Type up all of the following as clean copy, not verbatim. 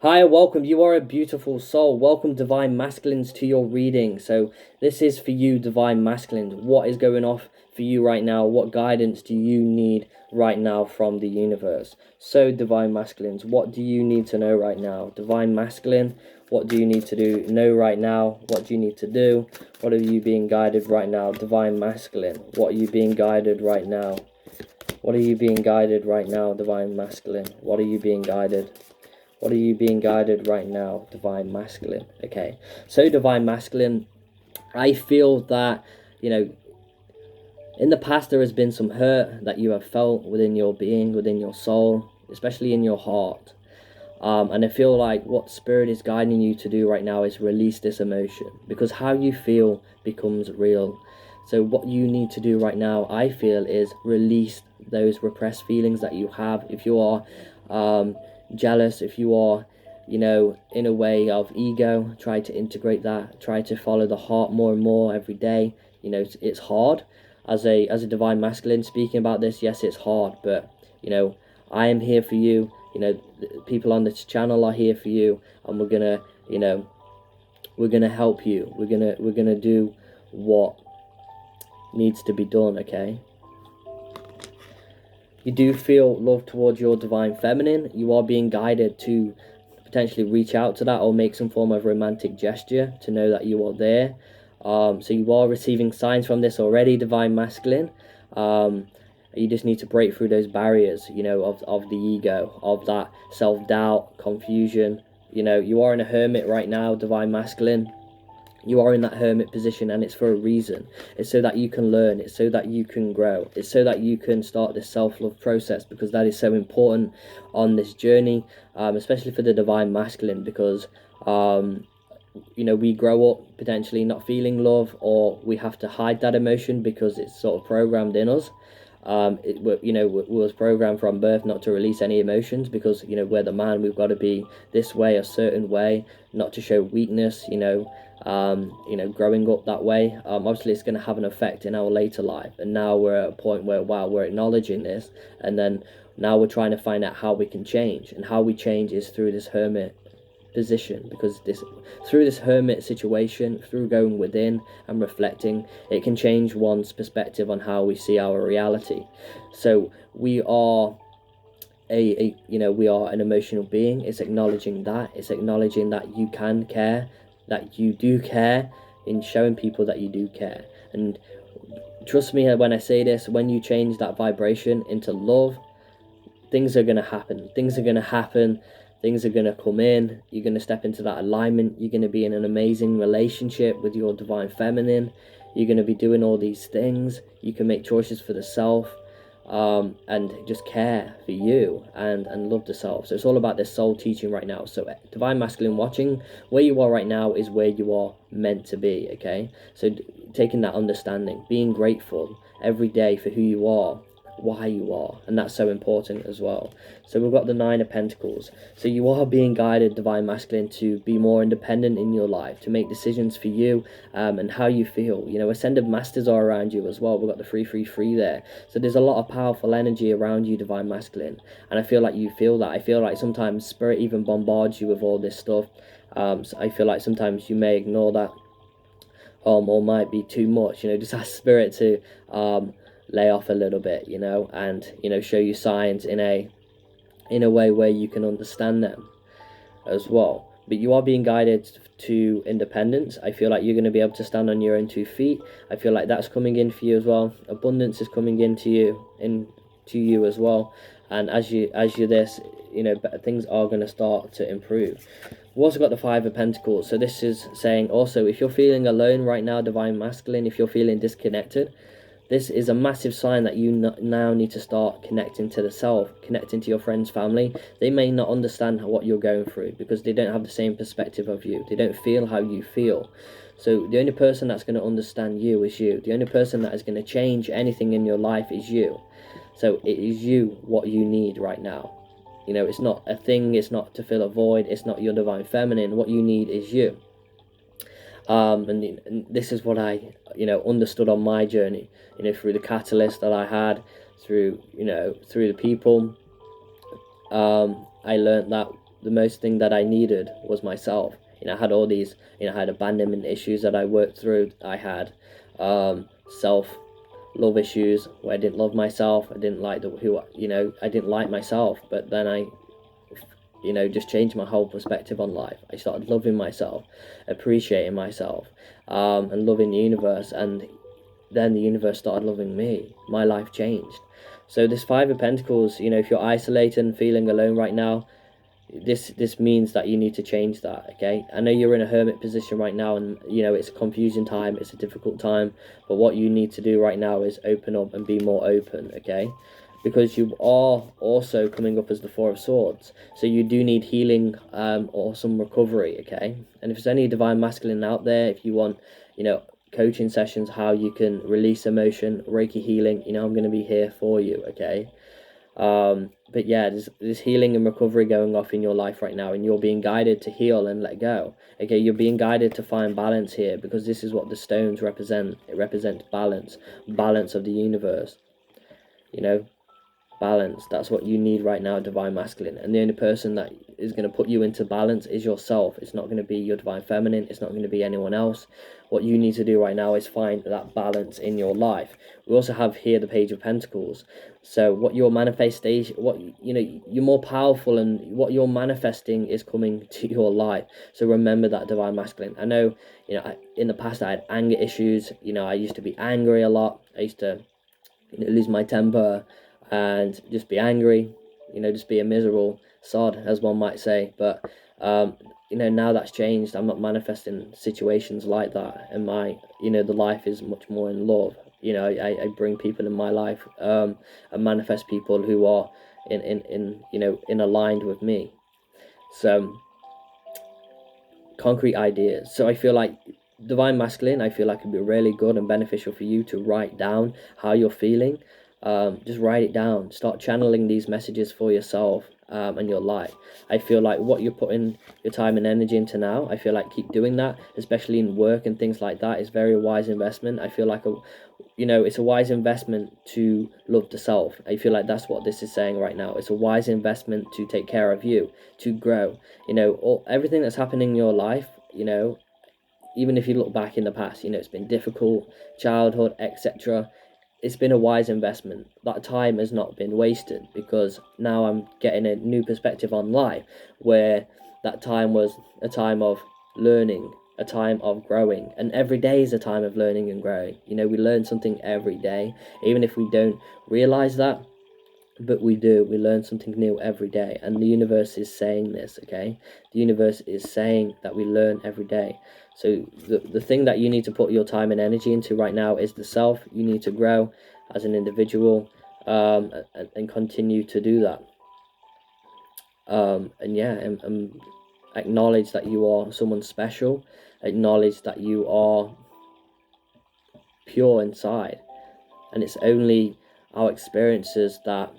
Hi, welcome. You are a beautiful soul. Welcome, Divine Masculines, to your reading. So, this is for you, Divine Masculines. What is going off for you right now? What guidance do you need right now from the universe? So, Divine Masculines, what do you need to know right now? Divine Masculine, what do you need to know right now? What do you need to do? What are you being guided right now? Divine Masculine, what are you being guided right now? What are you being guided right now, Divine Masculine? What are you being guided? What are you being guided right now, Divine Masculine? Okay, so Divine Masculine, I feel that, you know, in the past there has been some hurt that you have felt within your being, within your soul, especially in your heart. And I feel like what Spirit is guiding you to do right now is release this emotion, because how you feel becomes real. So what you need to do right now, I feel, is release those repressed feelings that you have. If you are jealous, if you are, in a way of ego, try to integrate that. Try to follow the heart more and more every day. It's hard. As a divine masculine speaking about this, yes, it's hard, but I am here for you. People on this channel are here for you, and we're gonna help you. We're gonna do what needs to be done. Okay. You do feel love towards your divine feminine. You are being guided to potentially reach out to that or make some form of romantic gesture to know that you are there. So you are receiving signs from this already, divine masculine. You just need to break through those barriers, of the ego, of that self-doubt, confusion. You are in a hermit right now, divine masculine. You are in that hermit position, and it's for a reason. It's so that you can learn. It's so that you can grow. It's so that you can start this self-love process, because that is so important on this journey, especially for the divine masculine, because we grow up potentially not feeling love, or we have to hide that emotion because it's sort of programmed in us. Was programmed from birth not to release any emotions, because we're the man. We've got to be this way, a certain way, not to show weakness. Growing up that way, obviously it's going to have an effect in our later life. And now we're at a point where, wow, we're acknowledging this, and then now we're trying to find out how we can change, and how we change is through this hermit position, because through this hermit situation, through going within and reflecting, it can change one's perspective on how we see our reality. So we are we are an emotional being. It's acknowledging that. It's acknowledging that you can care, that you do care, in showing people that you do care. And trust me when I say this, when you change that vibration into love, things are going to happen. Things are going to happen. Things are going to come in. You're going to step into that alignment. You're going to be in an amazing relationship with your divine feminine. You're going to be doing all these things. You can make choices for the self, and just care for you, and love the self. So it's all about this soul teaching right now. So divine masculine, watching where you are right now is where you are meant to be. Okay, so taking that understanding, being grateful every day for who you are, why you are, and that's so important as well. So we've got the Nine of Pentacles. So you are being guided, divine masculine, to be more independent in your life, to make decisions for you, and how you feel. Ascended masters are around you as well. We've got the 333 there. So there's a lot of powerful energy around you, divine masculine, and I feel like you feel that. I feel like sometimes spirit even bombards you with all this stuff. So I feel like sometimes you may ignore that, or might be too much. Just ask spirit to lay off a little bit, and show you signs in a way where you can understand them as well. But you are being guided to independence. I feel like you're going to be able to stand on your own 2 feet. I feel like that's coming in for you as well. Abundance is coming into you as well. And as you're this, things are going to start to improve. We've also got the Five of Pentacles. So this is saying also, if you're feeling alone right now, divine masculine, if you're feeling disconnected, this is a massive sign that you now need to start connecting to the self, connecting to your friends, family. They may not understand what you're going through, because they don't have the same perspective of you. They don't feel how you feel. So the only person that's going to understand you is you. The only person that is going to change anything in your life is you. So it is you, what you need right now. It's not a thing. It's not to fill a void. It's not your divine feminine. What you need is you. And this is what I understood on my journey, through the catalyst that I had, through the people. I learned that the most thing that I needed was myself. You know, I had all these, you know, I had abandonment issues that I worked through. I had self love issues where I didn't love myself. I didn't like I didn't like myself. But then I, you know, just changed my whole perspective on life. I started loving myself, appreciating myself, and loving the universe. And then the universe started loving me. My life changed. So this Five of Pentacles, you know, if you're isolated and feeling alone right now, this means that you need to change that. Okay, I know you're in a hermit position right now, and you know it's a confusing time, it's a difficult time, but what you need to do right now is open up and be more open. Okay, because you are also coming up as the Four of Swords, so you do need healing, or some recovery. Okay, and if there's any divine masculine out there, if you want, you know, coaching sessions, how you can release emotion, Reiki healing, you know, I'm going to be here for you. Okay, but yeah, there's healing and recovery going off in your life right now, and you're being guided to heal and let go. Okay, you're being guided to find balance here, because this is what the stones represent. It represents balance of the universe. You know, balance. That's what you need right now, divine masculine. And the only person that is going to put you into balance is yourself. It's not going to be your divine feminine. It's not going to be anyone else. What you need to do right now is find that balance in your life. We also have here the Page of Pentacles. So what your manifestation, what, you know, you're more powerful, and what you're manifesting is coming to your life. So remember that, divine masculine. I know, you know, in the past I had anger issues. You know, I used to be angry a lot. I used to, you know, lose my temper and just be angry, you know, just be a miserable sod, as one might say. But you know, now that's changed. I'm not manifesting situations like that, and my, you know, the life is much more in love. You know, I bring people in my life, and manifest people who are in you know, in aligned with me. So concrete ideas. So I feel like divine masculine, I feel like it'd be really good and beneficial for you to write down how you're feeling. Just write it down. Start channeling these messages for yourself, and your life. I feel like what you're putting your time and energy into now, I feel like keep doing that, especially in work and things like that. Is very wise investment. I feel like you know, it's a wise investment to love the self. I feel like that's what this is saying right now. It's a wise investment to take care of you, to grow. You know, everything that's happening in your life, you know, even if you look back in the past, you know, it's been difficult, childhood, etc. It's been a wise investment. That time has not been wasted, because now I'm getting a new perspective on life, where that time was a time of learning, a time of growing, and every day is a time of learning and growing. You know, we learn something every day, even if we don't realize that, but we do. We learn something new every day, and the universe is saying this. Okay, the universe is saying that we learn every day. So the thing that you need to put your time and energy into right now is the self. You need to grow as an individual, and continue to do that. And yeah, and acknowledge that you are someone special. Acknowledge that you are pure inside, and it's only our experiences that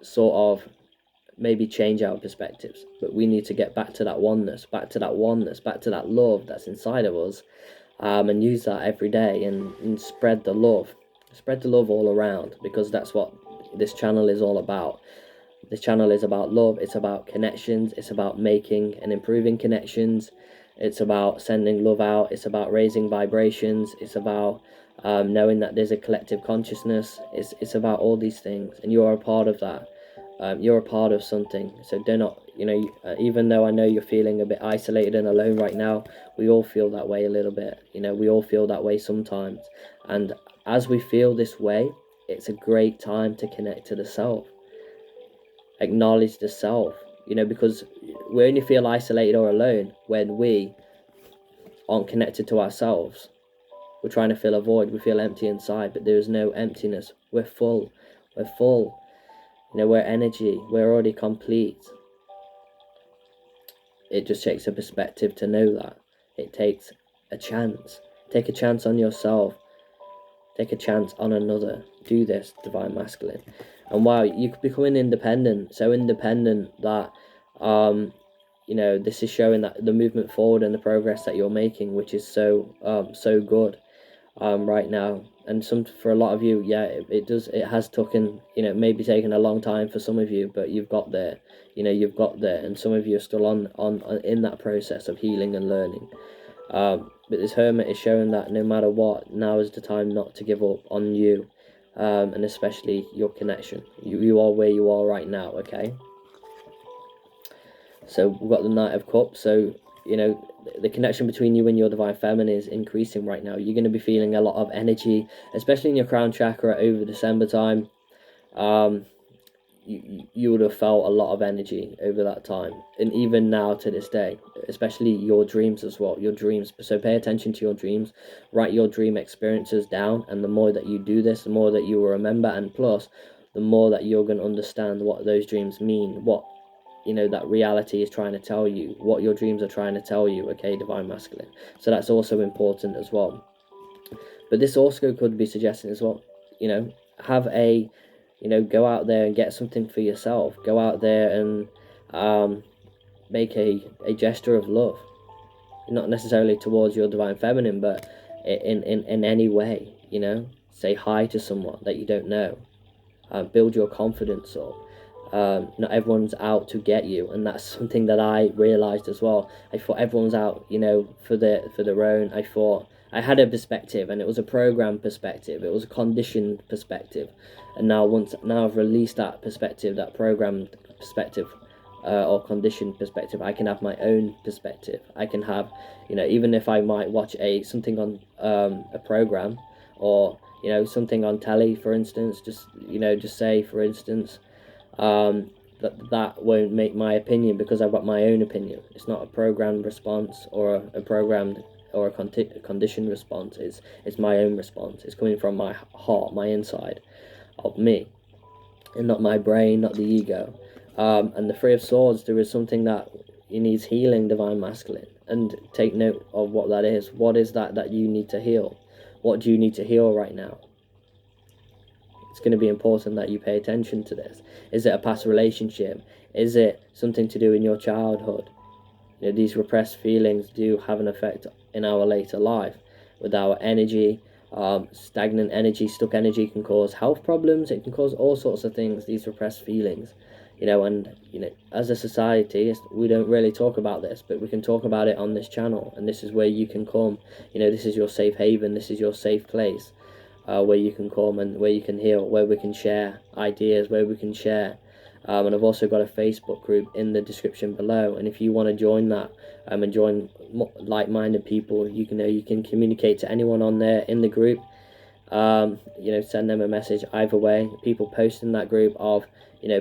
sort of maybe change our perspectives, but we need to get back to that oneness, back to that love that's inside of us, and use that every day, and spread the love all around, because that's what this channel is all about. This channel is about love. It's about connections. It's about making and improving connections. It's about sending love out. It's about raising vibrations. It's about knowing that there's a collective consciousness. It's about all these things, and you're a part of that. You're a part of something. So do not, you know, even though I know you're feeling a bit isolated and alone right now, we all feel that way a little bit. You know, we all feel that way sometimes. And as we feel this way, it's a great time to connect to the self. Acknowledge the self, you know, because we only feel isolated or alone when we aren't connected to ourselves. We're trying to fill a void. We feel empty inside, but there is no emptiness. We're full. You know, we're energy. We're already complete. It just takes a perspective to know that. It takes a chance. Take a chance on yourself. Take a chance on another. Do this, divine masculine. And wow, you could become independent, so independent that, you know, this is showing that the movement forward and the progress that you're making, which is so good right now. and for a lot of you, yeah, it has taken, maybe taken a long time for some of you, but you've got there. You've got there, and some of you are still on in that process of healing and learning. But this hermit is showing that no matter what, now is the time not to give up on you, and especially your connection. You are where you are right now, okay? So we've got the Knight of Cups. So, the connection between you and your divine feminine is increasing right now. You're going to be feeling a lot of energy, especially in your crown chakra over December time. You would have felt a lot of energy over that time, and even now to this day, especially your dreams as well, your dreams. So pay attention to your dreams, write your dream experiences down, and the more that you do this, the more that you will remember, and plus the more that you're going to understand what those dreams mean, what that reality is trying to tell you, what your dreams are trying to tell you, okay, divine masculine. So that's also important as well. But this also could be suggesting as well, have a, go out there and get something for yourself. Go out there and make a gesture of love, not necessarily towards your divine feminine, but in any way, say hi to someone that you don't know. Build your confidence up. Not everyone's out to get you, and that's something that I realized as well. I thought everyone's out, for their own. I thought I had a perspective, and it was a program perspective. It was a conditioned perspective, and now I've released that perspective, that program perspective, or conditioned perspective, I can have my own perspective. I can have, even if I might watch something on a program, or something on telly, for instance, just say, for instance, that won't make my opinion, because I've got my own opinion. It's not a programmed response or a programmed or a conditioned response. It's my own response. It's coming from my heart, my inside of me, and not my brain, not the ego. And the Three of Swords, there is something that needs healing, divine masculine, and take note of what that is. What is that you need to heal? What do you need to heal right now? It's going to be important that you pay attention to this. Is it a past relationship? Is it something to do in your childhood? These repressed feelings do have an effect in our later life with our energy. Stagnant energy, stuck energy can cause health problems. It can cause all sorts of things, these repressed feelings. And as a society, we don't really talk about this, but we can talk about it on this channel, and this is where you can come. This is your safe haven. This is your safe place. Where you can come and where you can heal, where we can share ideas, where we can share. And I've also got a Facebook group in the description below, and if you want to join that and join like-minded people, you can communicate to anyone on there in the group. Send them a message. Either way, people post in that group of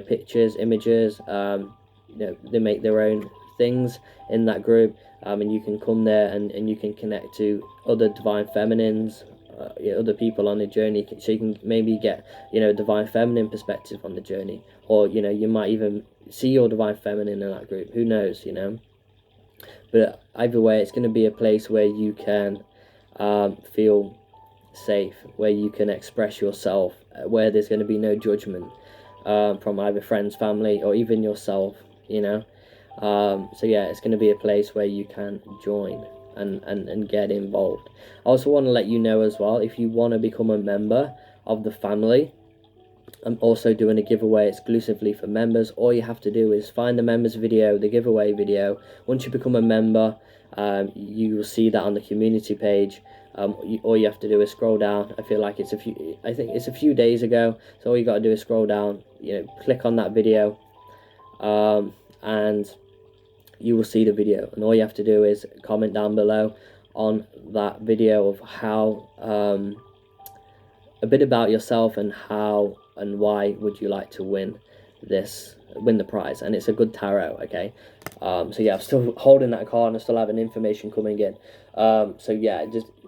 pictures, images. They make their own things in that group, and you can come there and you can connect to other divine feminines, other people on the journey, so you can maybe get divine feminine perspective on the journey, or you might even see your divine feminine in that group. Who knows? But either way, it's going to be a place where you can feel safe, where you can express yourself, where there's going to be no judgment from either friends, family, or even yourself. So yeah, it's going to be a place where you can join and get involved. I also want to let you know as well, if you want to become a member of the family, I'm also doing a giveaway exclusively for members. All you have to do is find the members video, the giveaway video. Once you become a member, you will see that on the community page. All you have to do is scroll down. I think it's a few days ago, so all you got to do is scroll down, click on that video, and you will see the video, and all you have to do is comment down below on that video of how a bit about yourself and how and why would you like to win the prize. And it's a good tarot, okay? So yeah, I'm still holding that card and I still having information coming in. So yeah,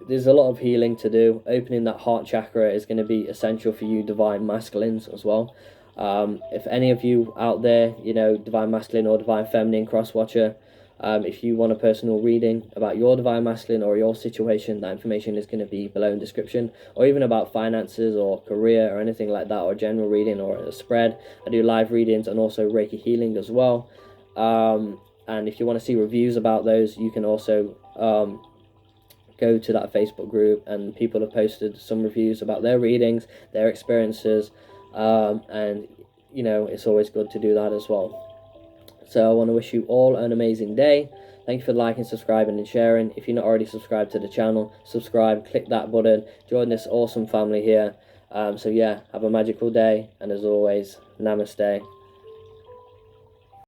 there's a lot of healing to do. Opening that heart chakra is going to be essential for you divine masculines as well. If any of you out there, divine masculine or divine feminine cross watcher, if you want a personal reading about your divine masculine or your situation, that information is going to be below in the description. Or even about finances or career or anything like that, or a general reading or a spread, I do live readings and also Reiki healing as well. And if you want to see reviews about those, you can also go to that Facebook group, and people have posted some reviews about their readings, their experiences, and you know, it's always good to do that as well. So I want to wish you all an amazing day. Thank you for liking, subscribing, and sharing. If you're not already subscribed to the channel, subscribe, click that button, join this awesome family here. So yeah, have a magical day, and as always, namaste.